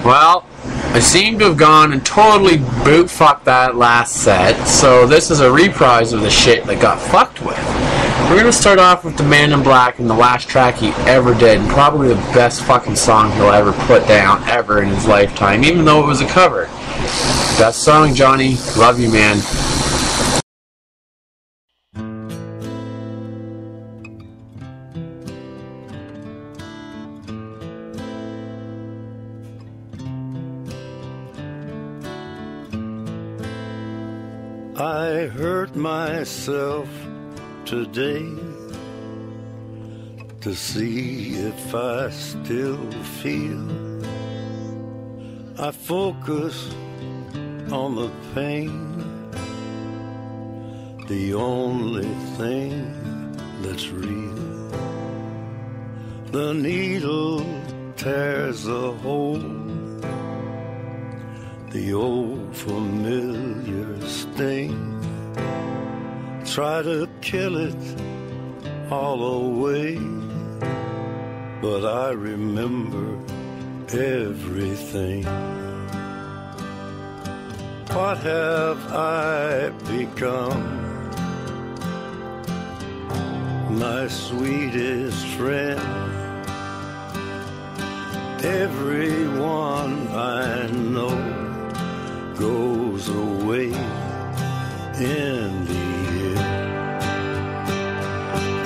Well, I seem to have gone and totally boot-fucked that last set, so this is a reprise of the shit that got fucked with. We're gonna start off with the Man in Black and the last track he ever did, and probably the best fucking song he'll ever put down ever in his lifetime, even though it was a cover. Best song, Johnny. Love you, man. I hurt myself today to see if I still feel. I focus on the pain, the only thing that's real. The needle tears a hole, the old familiar sting. Try to kill it all away, but I remember everything. What have I become? My sweetest friend. Everyone I know goes away in the end,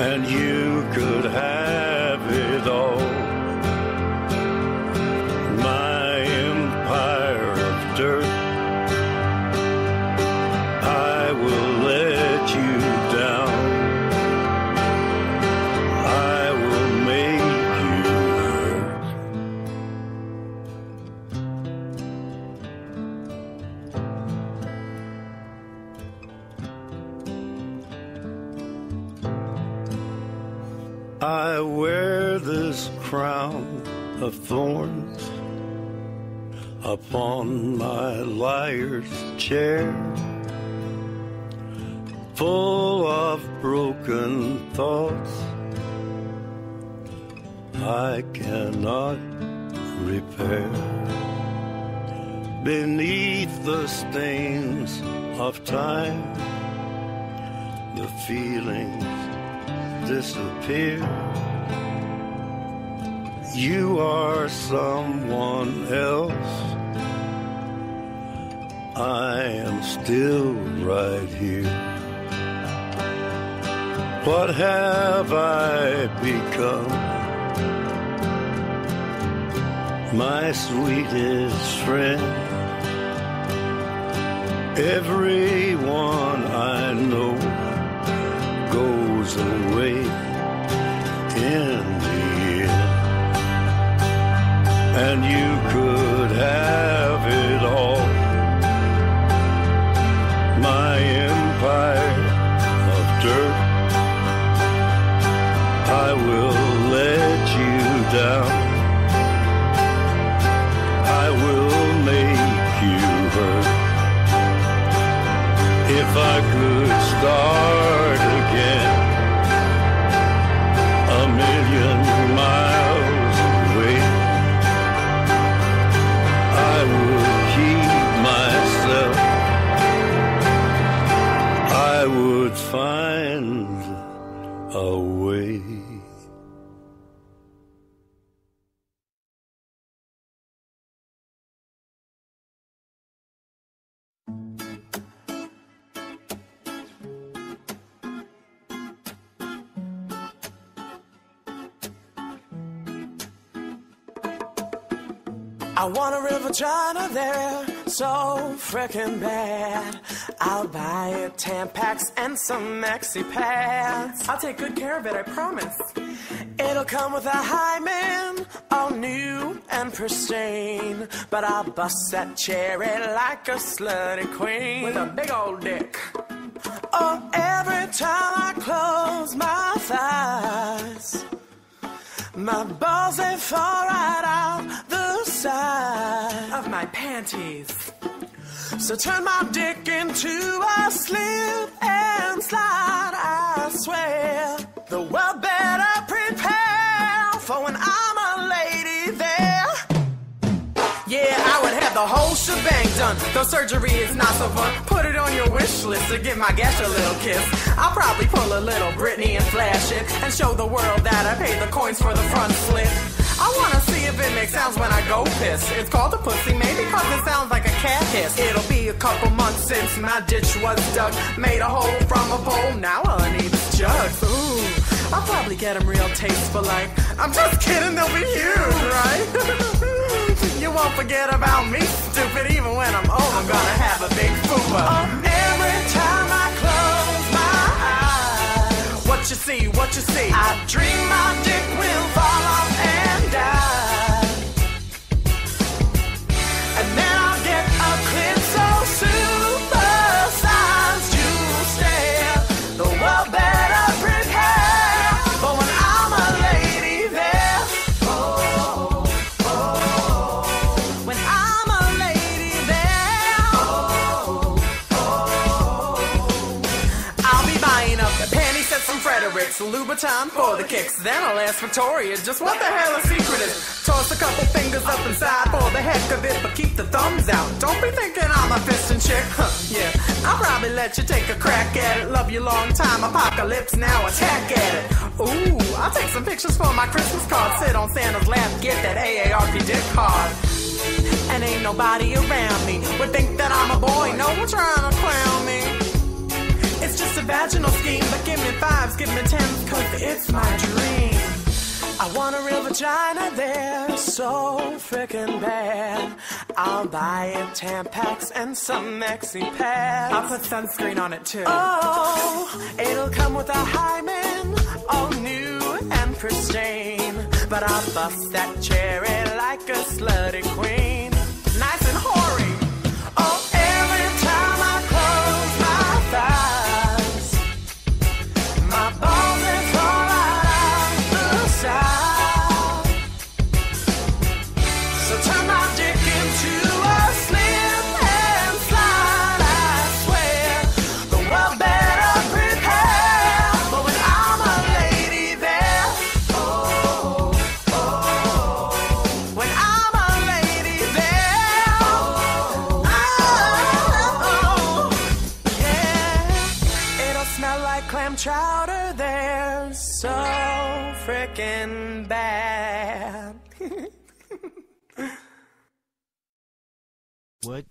and you could have it all. My empire of dirt, I will let you down. I will make you hurt. I wear this crown of thorns upon my liar's chair, full of broken thoughts I cannot repair. Beneath the stains of time, the feelings disappear. You are someone else, I am still right here. What have I become? My sweetest friend. Everyone I know goes away in the end, and you could have it all. My empire of dirt, I will let you down. I will make you hurt. If I could start again, a million miles away, I would keep myself. I would find a way. I want a real vagina there, so frickin' bad. I'll buy it 10 packs and some maxi pads. I'll take good care of it, I promise. It'll come with a hymen, all new and pristine. But I'll bust that cherry like a slutty queen with a big old dick. Oh, every time I close my thighs, my balls, they fall right out the side of my panties. So turn my dick into a slip and slide. I swear the world better prepare for when I'm a lady there. Yeah, the whole shebang done. Though surgery is not so fun, put it on your wish list to give my gash a little kiss. I'll probably pull a little Britney and flash it and show the world that I paid the coins for the front slit. I wanna see if it makes sounds when I go piss. It's called a pussy, maybe cause it sounds like a cat hiss. It'll be a couple months since my ditch was dug. Made a hole from a pole, now all I need is jugs. Ooh, I'll probably get them real tasteful like. I'm just kidding, they'll be huge, right? You won't forget about me, stupid. Even when I'm old, I'm gonna have a big fupa. Every time I close my eyes, what you see, I dream my dick will fall off and die. And then I'll get a clip so super-sized you stare. The world better prepare for when I'm a lady there. When I'm a lady there. I'll be buying up the panty sets from Fredericks, Louboutin for the kicks. Then I'll ask Victoria just what the hell a secret is. Toss a couple fingers up inside for the heck of it, but keep the thumbs out. Don't be thinking I'm a fisting chick. Yeah, I'll probably let you take a crack at it. Love you long time, apocalypse, now attack at it. Ooh, I'll take some pictures for my Christmas card. Sit on Santa's lap, get that AARP dick hard. And ain't nobody around me would think that I'm a boy. No one trying to clown me. It's just a vaginal scheme, but give me 5s, give me 10s, cause it's my dream. I want a real vagina there, so frickin' bad. I'll buy it Tampax and some Maxi pads. I'll put sunscreen on it too. Oh, it'll come with a hymen, all new and pristine. But I'll bust that cherry like a slutty queen. Nice and hoary. Oh, every time I close my thighs, my balls they fall out the side. So turn my dick into a slip and slide. I swear the world better prepare for when I'm a lady there. When I'm a lady there. Yeah. It'll smell like clam chowder there, so frickin' bad. What?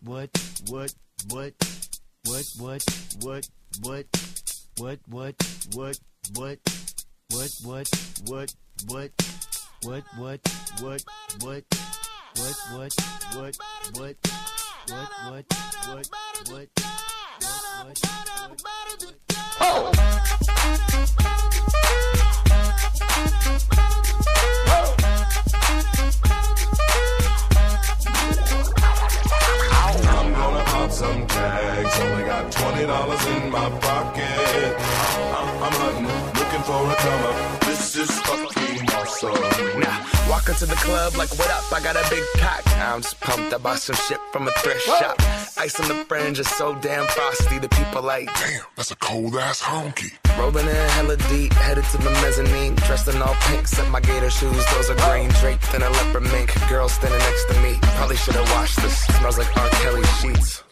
I'm gonna pop some tags. Only got $20 in my pocket. I'm hunting, looking for a come up. This is fucking awesome. Now, walk into the club like, what up? I got a big cock. I'm just pumped. I bought some shit from a thrift shop. Ice on the fringe is so damn frosty. The people like, damn, that's a cold ass honky. Rolling in hella deep, headed to the mezzanine. Dressed in all pink, set my gator shoes. Those are green, draped in a leopard mink. Girl standing next to me. Probably should have washed this. Smells like R. Kelly sheets.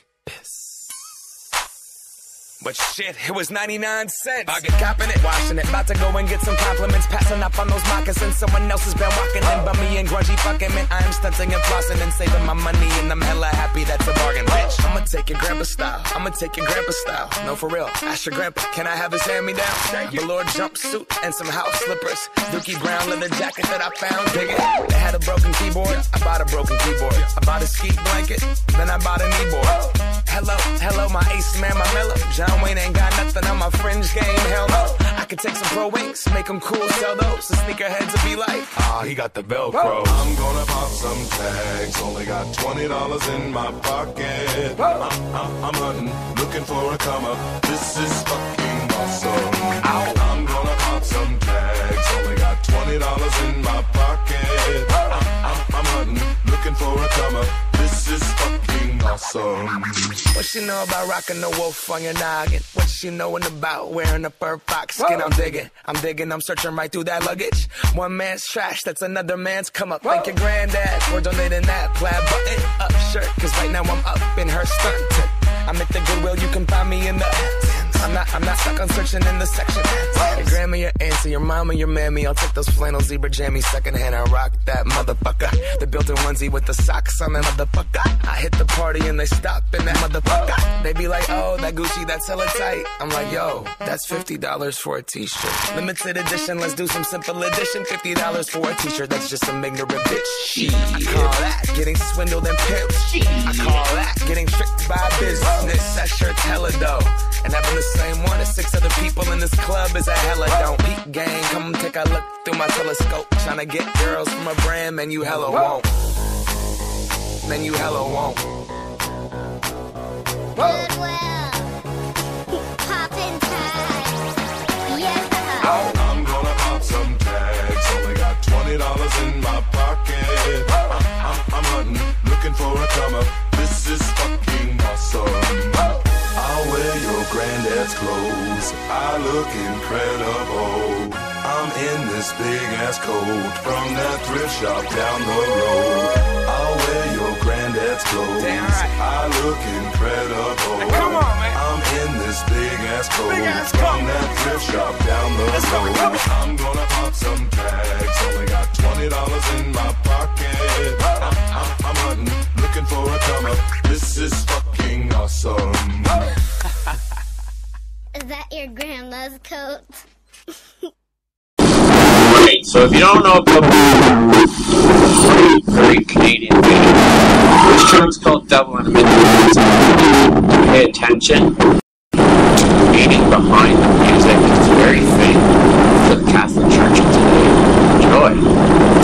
But shit, it was 99 cents. I get copping it, washing it. About to go and get some compliments. Passing up on those moccasins. Someone else has been walking in. Bummy and grungy fucking man. I am stunting and flossing and saving my money. And I'm hella happy that's a bargain, bitch. I'ma take your grandpa style. I'ma take your grandpa style. No, for real. Ask your grandpa, can I have his hand-me-down? Velour jumpsuit and some house slippers. Dookie brown leather jacket that I found. Dig it. They had a broken keyboard. I bought a broken keyboard. I bought a ski blanket. Then I bought a kneeboard. Hello, my ace man, my mellow. John Wayne ain't got nothing on my fringe game, hell no. I could take some pro wings, make them cool, sell those. The sneakerheads will be like, he got the Velcro. I'm gonna pop some tags. Only got $20 in my pocket. I'm hunting, looking for a come up. This is fucking awesome. I'm gonna pop some tags. Only got $20 in my pocket. I'm hunting, looking for a come up. This is fucking awesome. awesome. What she know about rocking the wolf on your noggin? What she knowin' about wearing a fur fox skin? I'm digging, I'm searching right through that luggage. One man's trash, that's another man's come up. Thank your granddad for donating that plaid button up shirt, cause right now I'm up in her skirt. I'm at the Goodwill, you can find me in the... I'm not stuck on searching in the section. Your grandma, your auntie, your mama, your mammy. I'll take those flannel zebra jammies secondhand. I rock that motherfucker. The built-in onesie with the socks on that motherfucker. I hit the party and they stop in that motherfucker. They be like, oh, that Gucci, that's hella tight. I'm like, yo, that's $50 for a t-shirt. Limited edition, let's do some simple edition. $50 for a t-shirt, that's just some ignorant bitch. Shit. I call that getting swindled and pimped. I call that getting tricked by business. That shirt's hella dope. And having the same one as 6 other people in this club is a hella don't. Peak gang, come take a look through my telescope. Tryna get girls from a brand, man, you hella won't. Man, you hella won't. Goodwill. Poppin' tags. Yeah. I'm gonna pop some tags. Only got $20 in my pocket. I'm hunting, looking for a come up. This is fucking awesome. I'll wear your granddad's clothes. I look incredible. I'm in this big ass coat from that thrift shop down the road. I'll wear your granddad's clothes. Damn right. I look incredible. Hey, come on, man. I'm in this big ass coat from that thrift shop down the road. I'm gonna pop some tags. Only got $20 in my pocket. I'm hunting, looking for a come up. This is fucking awesome. Is that your grandma's coat? Right, so if you don't know about very Canadian band, this track's called Devil in a Midnight. Pay attention to the meaning behind the music. It's very fitting for the Catholic Church of today. Enjoy.